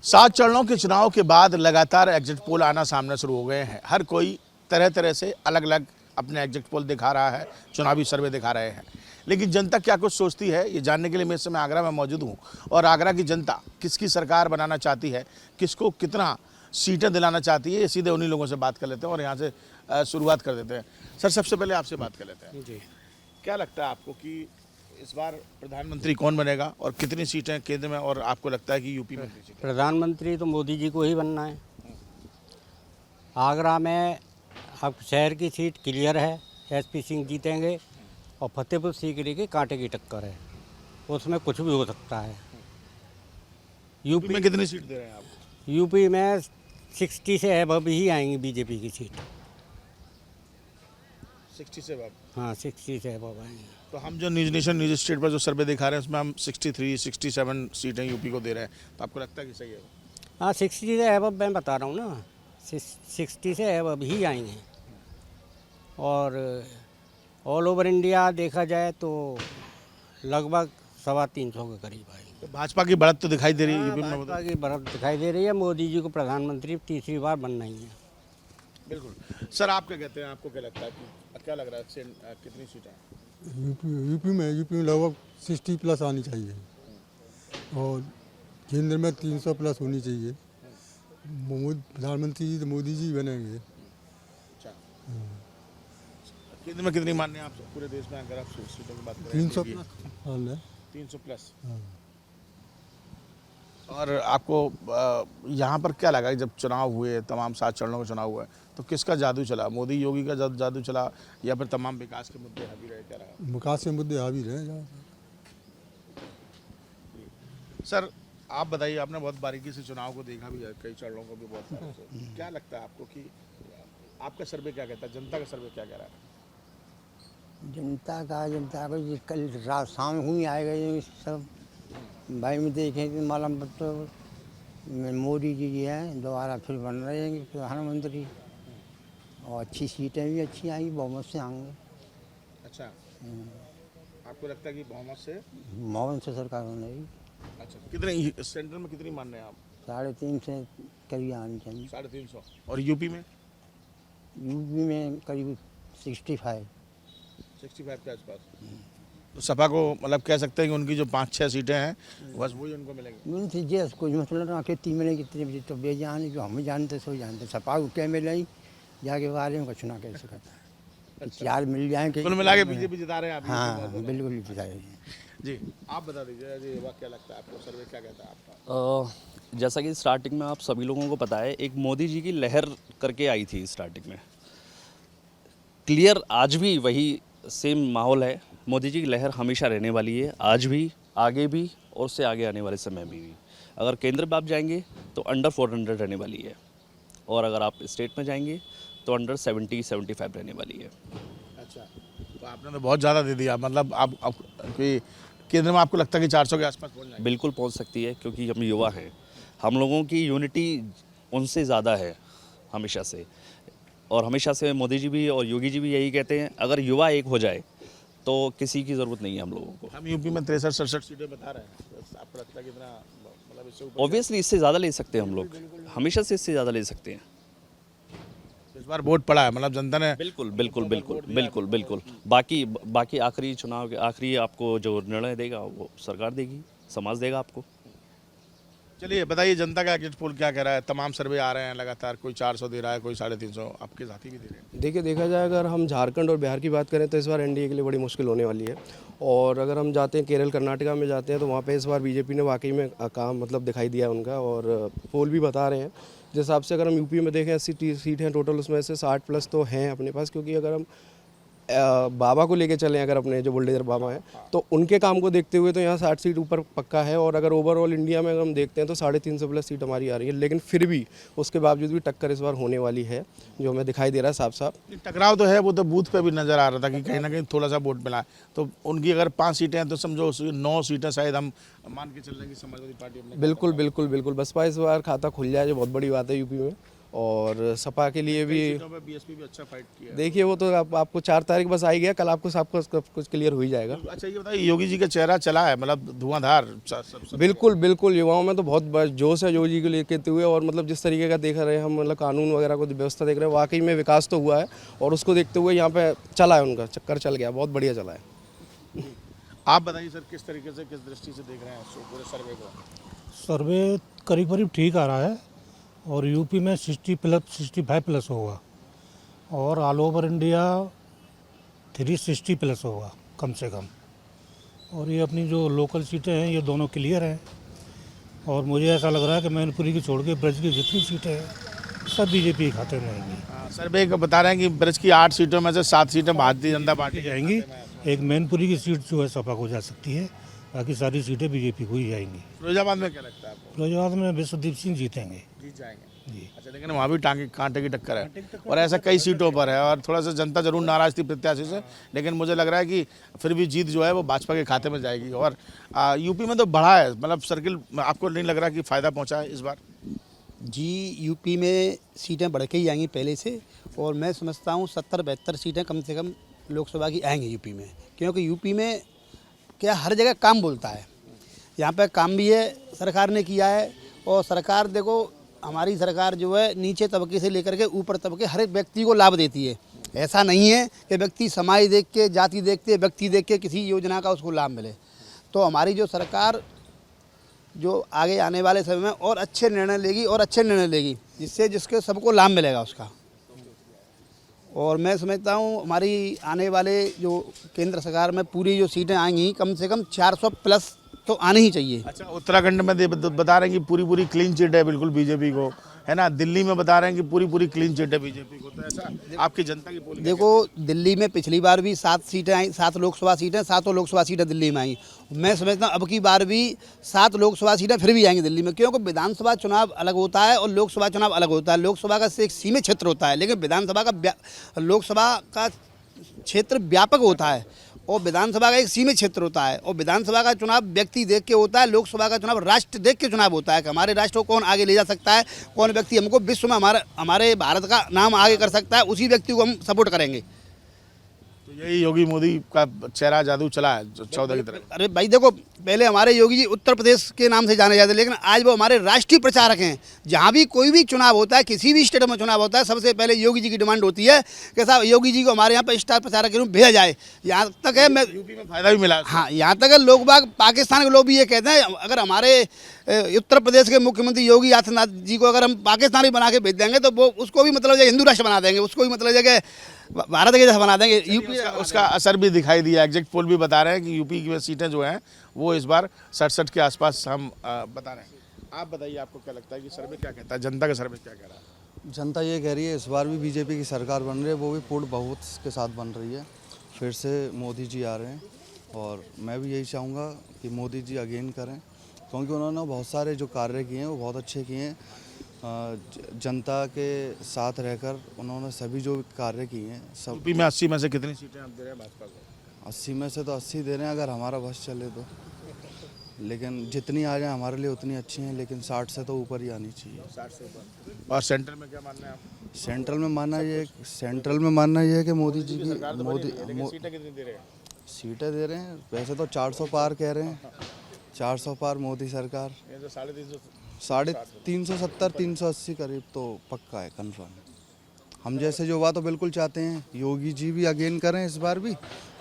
7 चरणों के चुनाव के बाद लगातार एग्जिट पोल आना सामने शुरू हो गए हैं। हर कोई तरह तरह से अलग अलग अपने एग्जिट पोल दिखा रहा है, चुनावी सर्वे दिखा रहे हैं। लेकिन जनता क्या कुछ सोचती है, ये जानने के लिए मैं इस समय आगरा में मौजूद हूँ। और आगरा की जनता किसकी सरकार बनाना चाहती है, किसको कितना सीटें दिलाना चाहती है, ये सीधे उन्हीं लोगों से बात कर लेते हैं और यहाँ से शुरुआत कर देते हैं। सर, सबसे पहले आपसे बात कर लेते हैं। जी, क्या लगता है आपको कि इस बार प्रधानमंत्री कौन बनेगा और कितनी सीटें केंद्र में, और आपको लगता है कि यूपी में कितनी सीटें? प्रधानमंत्री तो मोदी जी को ही बनना है। आगरा में अब शहर की सीट क्लियर है, एसपी सिंह जीतेंगे और फतेहपुर सीकरी की कांटे की टक्कर है, उसमें कुछ भी हो सकता है। यूपी में कितनी सीट दे रहे हैं आप? यूपी में 60 से अबव ही आएंगी बीजेपी की सीट। 60 से बात। हाँ, 60 से अबव आएंगी। तो हम जो न्यूज नेशन न्यूज स्टेट पर जो सर्वे दिखा रहे हैं उसमें हम 63 67 सीटें यूपी को दे रहे हैं, तो आपको लगता है कि सही है? हाँ, 60 से अबव मैं बता रहा हूँ ना, 60 से अबव ही आएंगे। और ऑल ओवर इंडिया देखा जाए तो लगभग 350 के करीब आएंगे। तो भाजपा की बढ़त तो दिखाई दे रही है यूपी में। भाजपा की बढ़त दिखाई दे रही है। मोदी जी को प्रधानमंत्री तीसरी बार बनना ही है। बिल्कुल। सर, आप क्या कहते हैं, आपको क्या लगता है कि क्या लग रहा है कितनी सीटें? यूपी में लगभग 60 प्लस आनी चाहिए और केंद्र में 300 प्लस होनी चाहिए। प्रधानमंत्री जी तो मोदी जी बनेंगे। अच्छा, केंद्र में कितनी मानने हैं आप पूरे देश में, अगर आप सीटों की बात करें? 300 प्लस। 300 प्लस। और आपको यहाँ पर क्या लगा जब चुनाव हुए, तमाम 7 चरणों का चुनाव हुआ है, तो किसका जादू चला? मोदी योगी का जादू चला या फिर तमाम विकास के मुद्दे हावी रहे, क्या रहा? विकास के मुद्दे हावी रहे। सर, आप बताइए, आपने बहुत बारीकी से चुनाव को देखा भी है, कई चरणों को भी बहुत सारे से। क्या लगता है आपको कि आपका सर्वे क्या कहता है, जनता का सर्वे क्या कह रहा है? जनता को जी कल रात शाम हुई आएगा ये सब भाई में देखें तो मालूम तो मोदी जी हैं दोबारा फिर बन रहे हैं प्रधानमंत्री और अच्छी सीटें भी अच्छी आएंगी, बहुमत से आएंगे। अच्छा, आपको लगता है कि बहुमत से सरकार बनेगी? अच्छा, कितने सेंटर में कितनी मानने हैं आप? 350 से करीब आनी चाहिए। 350। और यूपी में? यूपी में करीब 65 के आसपास। तो सपा को मतलब कह सकते हैं कि उनकी जो 5-6 सीटें हैं बस वही उनको मिलेंगी। उनसे जैसे कुछ मतलब ना कितनी मिलेगी कितनी बजे तो बेजान जो हम जानते सो जानते, सपा को क्या मिलेगी जाके बारे में कुछ ना कह सकता है। अच्छा। 4 मिल जाएंगे कुल मिला के बीजेपी जिता रहे हैं आप? हाँ, बिल्कुल जिताएगी जी। आप बता दीजिए जी, क्या लगता है आपको, सर्वे क्या कहता है आपका? जैसा कि स्टार्टिंग में आप सभी लोगों को पता है, एक मोदी जी की लहर करके आई थी स्टार्टिंग में। क्लियर आज भी वही सेम माहौल है। मोदी जी की लहर हमेशा रहने वाली है, आज भी, आगे भी और उससे आगे आने वाले समय में भी। अगर केंद्र में आप जाएंगे तो अंडर 400 रहने वाली है, और अगर आप स्टेट में जाएंगे तो अंडर 70-75 रहने वाली है। अच्छा, तो आपने तो बहुत ज़्यादा दे दिया। मतलब आप कि केंद्र में आपको लगता है कि 400 के आसपास पहुँच जाएंगे? बिल्कुल पहुंच सकती है, क्योंकि हम युवा हैं। हम लोगों की यूनिटी उनसे ज़्यादा है हमेशा से, और हमेशा से मोदी जी भी और योगी जी भी यही कहते हैं, अगर युवा एक हो जाए तो किसी की ज़रूरत नहीं है हम लोगों को। हम यूपी में 63-67 सीटें बता रहे हैं, तो आपको लगता है कितना, मतलब इससे ऊपर? ऑब्वियसली इससे ज़्यादा ले सकते हैं हम लोग, हमेशा से इससे ज़्यादा ले सकते हैं। इस बार वोट पड़ा है, मतलब जनता ने? बिल्कुल बिल्कुल बिल्कुल बिल्कुल बिल्कुल। बाकी आखिरी चुनाव के आखिरी आपको जो निर्णय देगा वो सरकार देगी, समाज देगा आपको। चलिए बताइए, जनता का एग्जिट पोल क्या कह रहा है? तमाम सर्वे आ रहे हैं लगातार, कोई 400 दे रहा है, कोई 350, आपके साथी भी दे रहे हैं। देखिए, देखा जाए अगर हम झारखंड और बिहार की बात करें तो इस बार एनडीए के लिए बड़ी मुश्किल होने वाली है। और अगर हम जाते हैं केरल कर्नाटका में जाते हैं तो वहाँ पे इस बार बीजेपी ने वाकई में काम मतलब दिखाई दिया है उनका, और पोल भी बता रहे हैं जिस हिसाब से। अगर हम यूपी में देखें 80 सीट हैं टोटल, उसमें से 60 प्लस तो हैं अपने पास। क्योंकि अगर हम बाबा को लेके चलें, अगर अपने जो बुलडोजर बाबा हैं, तो उनके काम को देखते हुए तो यहाँ 60 सीट ऊपर पक्का है। और अगर ओवरऑल इंडिया में अगर हम देखते हैं तो 350 प्लस सीट हमारी आ रही है। लेकिन फिर भी उसके बावजूद भी टक्कर इस बार होने वाली है, जो हमें दिखाई दे रहा है साफ साफ। टकराव तो है, वो तो बूथ पे भी नजर आ रहा था कि कहीं ना कहीं थोड़ा सा वोट मिला है। तो उनकी अगर 5 सीटें हैं तो समझो 9 सीटें शायद हम मान के चल रहे हैं कि समाजवादी पार्टी अपने। बिल्कुल बिल्कुल बिल्कुल, बसपा इस बार खाता खुल जाए जो बहुत बड़ी बात है यूपी में। और सपा के लिए भी बीएसपी भी अच्छा फाइट किया है। देखिए वो तो आपको 4 तारीख बस आई गया, कल आपको सब कुछ क्लियर हो ही जाएगा। अच्छा ये बताइए, योगी जी का चेहरा चला है, मतलब धुआंधार सब बिल्कुल बिल्कुल, युवाओं में तो बहुत जोश है योगी को लेकर हुए, और मतलब जिस तरीके का देख रहे हैं हम, मतलब कानून वगैरह को व्यवस्था देख रहे हैं, वाकई में विकास तो हुआ है, और उसको देखते हुए यहाँ पे चला है, उनका चक्कर चल गया, बहुत बढ़िया चला है। आप बताइए सर, किस तरीके से, किस दृष्टि से देख रहे हैं पूरे सर्वे को? सर्वे करीब करीब ठीक आ रहा है, और यूपी में 65+ होगा, और ऑल ओवर इंडिया 360+ होगा कम से कम। और ये अपनी जो लोकल सीटें हैं ये दोनों क्लियर हैं, और मुझे ऐसा लग रहा है कि मैनपुरी की छोड़ के ब्रज की जितनी सीटें हैं सब बीजेपी के खाते में आएंगी। सर्वे को बता रहे हैं कि ब्रज की 8 सीटों में से 7 सीटें भारतीय जनता पार्टी जाएंगी। एक मैनपुरी की सीट जो है सपा को जा सकती है, बाकी सारी सीटें बीजेपी को ही जाएंगी। फिरोजाबाद में क्या लगता है आपको? फिरोजाबाद में विश्वदीप सिंह जीतेंगे जीत जाएंगे जी। अच्छा, लेकिन वहाँ भी कांटे की टक्कर है, और ऐसा कई सीटों पर है, और थोड़ा सा जनता जरूर नाराज थी प्रत्याशी से, लेकिन मुझे लग रहा है कि फिर भी जीत जो है वो भाजपा के खाते में जाएगी। और यूपी में तो बढ़ा है, मतलब सर्किल, आपको नहीं लग रहा कि फायदा पहुंचा है इस बार? जी, यूपी में सीटें बढ़ के ही आएंगी पहले से, और मैं समझता हूँ 70-72 सीटें कम से कम लोकसभा की आएंगी यूपी में, क्योंकि यूपी में क्या हर जगह काम बोलता है, यहाँ पे काम भी है सरकार ने किया है। और सरकार देखो, हमारी सरकार जो है नीचे तबके से लेकर के ऊपर तबके हर एक व्यक्ति को लाभ देती है। ऐसा नहीं है कि व्यक्ति समाज देख के, जाति देख के, व्यक्ति देख के किसी योजना का उसको लाभ मिले। तो हमारी जो सरकार जो आगे आने वाले समय में और अच्छे निर्णय लेगी, और अच्छे निर्णय लेगी, जिससे जिसके सबको लाभ मिलेगा उसका। और मैं समझता हूँ हमारी आने वाले जो केंद्र सरकार में पूरी जो सीटें आएंगी, कम से कम 400+ तो आनी ही चाहिए। अच्छा, उत्तराखंड में बता रहे हैं कि पूरी क्लीन चिट है बिल्कुल बीजेपी को, है ना? दिल्ली में बता रहे हैं कि पूरी क्लीन चिट है बीजेपी को। तो ऐसा आपकी जनता की पोलिंग देखो, दिल्ली में पिछली बार भी 7 सीटें आई, 7 लोकसभा सीटें, 7 लोकसभा सीटें दिल्ली में आई। मैं समझता हूँ अब की बार भी 7 लोकसभा सीटें फिर भी आएंगी दिल्ली में, क्योंकि विधानसभा चुनाव अलग होता है और लोकसभा चुनाव अलग होता है। लोकसभा का एक सीमित क्षेत्र होता है, लेकिन विधानसभा का, लोकसभा का क्षेत्र व्यापक होता है, और विधानसभा का एक सीमित क्षेत्र होता है। और विधानसभा का चुनाव व्यक्ति देख के होता है, लोकसभा का चुनाव राष्ट्र देख के चुनाव होता है कि हमारे राष्ट्र को कौन आगे ले जा सकता है, कौन व्यक्ति हमको विश्व में हमारे भारत का नाम आगे कर सकता है, उसी व्यक्ति को हम सपोर्ट करेंगे। तो यही योगी मोदी का चेहरा जादू चला है 14 की तरफ। अरे भाई देखो, पहले हमारे योगी जी उत्तर प्रदेश के नाम से जाने जाते, लेकिन आज वो हमारे राष्ट्रीय प्रचारक हैं। जहाँ भी कोई भी चुनाव होता है, किसी भी स्टेट में चुनाव होता है, सबसे पहले योगी जी की डिमांड होती है कि साहब योगी जी को हमारे यहाँ पर स्टार प्रचारक के रूप में भेजा जाए। यहाँ तक है, मैं यूपी में फायदा भी मिला। हाँ, यहाँ तक है, लोग बाग, पाकिस्तान के लोग भी ये कहते हैं, अगर हमारे उत्तर प्रदेश के मुख्यमंत्री योगी आदित्यनाथ जी को अगर हम पाकिस्तानी बना के भेज देंगे, तो वो उसको भी मतलब हिंदू राष्ट्र बना देंगे, उसको भी मतलब कि भारत के जैसा बना देंगे। यूपी उसका असर भी दिखाई दिया। एग्जिट पोल भी बता रहे हैं कि यूपी की सीटें जो हैं वो इस बार 67 के आसपास हम बता रहे हैं। आप बताइए, आपको क्या लगता है कि सर्वे क्या कहता है, जनता का सर्वे क्या कह रहा है? जनता ये कह रही है इस बार भी बीजेपी की सरकार बन रही है, वो भी पूर्ण बहुमत के साथ बन रही है। फिर से मोदी जी आ रहे हैं, और मैं भी यही चाहूँगा कि मोदी जी अगेन करें, क्योंकि उन्होंने बहुत सारे जो कार्य किए हैं वो बहुत अच्छे किए हैं। जनता के साथ रहकर उन्होंने सभी जो कार्य किए हैं सब। यूपी में 80 में से कितनी सीटें आप दे रहे हैं भाजपा को? 80 में से तो 80 दे रहे हैं, अगर हमारा बस चले तो। लेकिन जितनी आ जाए हमारे लिए उतनी अच्छी हैं, लेकिन 60 से तो ऊपर ही आनी चाहिए। 60 से ऊपर। और सेंट्रल में क्या मानना है आप? सेंट्रल में मानना ये है कि मोदी जी की सीटें कितनी दे रहे हैं? सीटें दे रहे हैं, वैसे तो 400 पार कह रहे हैं, 400 पार मोदी सरकार। 370 380 करीब तो पक्का है, कंफर्म। हम जैसे जो बात तो बिल्कुल चाहते हैं योगी जी भी अगेन करें इस बार भी,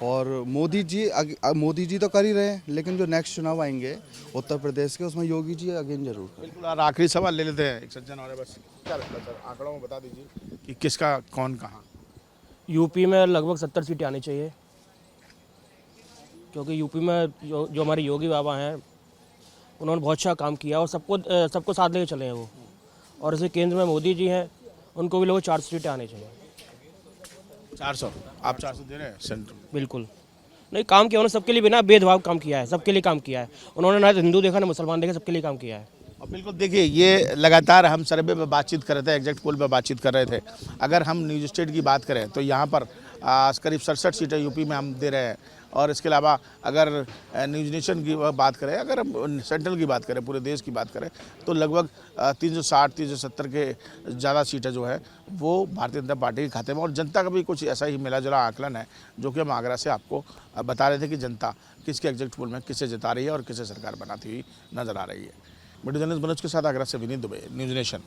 और मोदी जी तो कर ही रहे हैं, लेकिन जो नेक्स्ट चुनाव आएंगे उत्तर प्रदेश के, उसमें योगी जी अगेन जरूर करें। बिल्कुल। और आखिरी सवाल ले लेते हैं, एक सज्जन और है, बस क्या लगता है सर, आंकड़ों में बता दीजिए कि किसका कौन कहाँ? यूपी में लगभग 70 सीटें आनी चाहिए, क्योंकि यूपी में जो हमारे योगी बाबा हैं उन्होंने बहुत अच्छा काम किया, और सबको साथ लेके चले हैं वो। और इसे केंद्र में मोदी जी हैं, उनको भी लोग 400 सीटें आनी चाहिए। 400? आप 400 दे रहे हैं सेंटर? बिल्कुल नहीं, काम किया उन्होंने, सबके लिए बिना भेदभाव काम किया है, सबके लिए काम किया है उन्होंने, ना हिंदू देखा ना मुसलमान देखा, सबके लिए काम किया है। और बिल्कुल देखिए, ये लगातार हम सर्वे पे बातचीत कर रहे थे, एग्जैक्ट पोल पे बातचीत कर रहे थे। अगर हम न्यूज स्टेट की बात करें तो यहाँ पर करीब 67 सीटें यूपी में हम दे रहे हैं, और इसके अलावा अगर न्यूज़ नेशन की बात करें, अगर हम सेंट्रल की बात करें, पूरे देश की बात करें, तो लगभग 360-370 के ज़्यादा सीटें जो है वो भारतीय जनता पार्टी के खाते में। और जनता का भी कुछ ऐसा ही मिला जुला आकलन है, जो कि हम आगरा से आपको बता रहे थे कि जनता किसके एग्जिट पोल में किसे जिता रही है और किसे सरकार बनाती हुई नजर आ रही है। वीडियो जर्नलिस्ट मनोज के साथ आगरा से विनीत दुबे, न्यूज़ नेशन।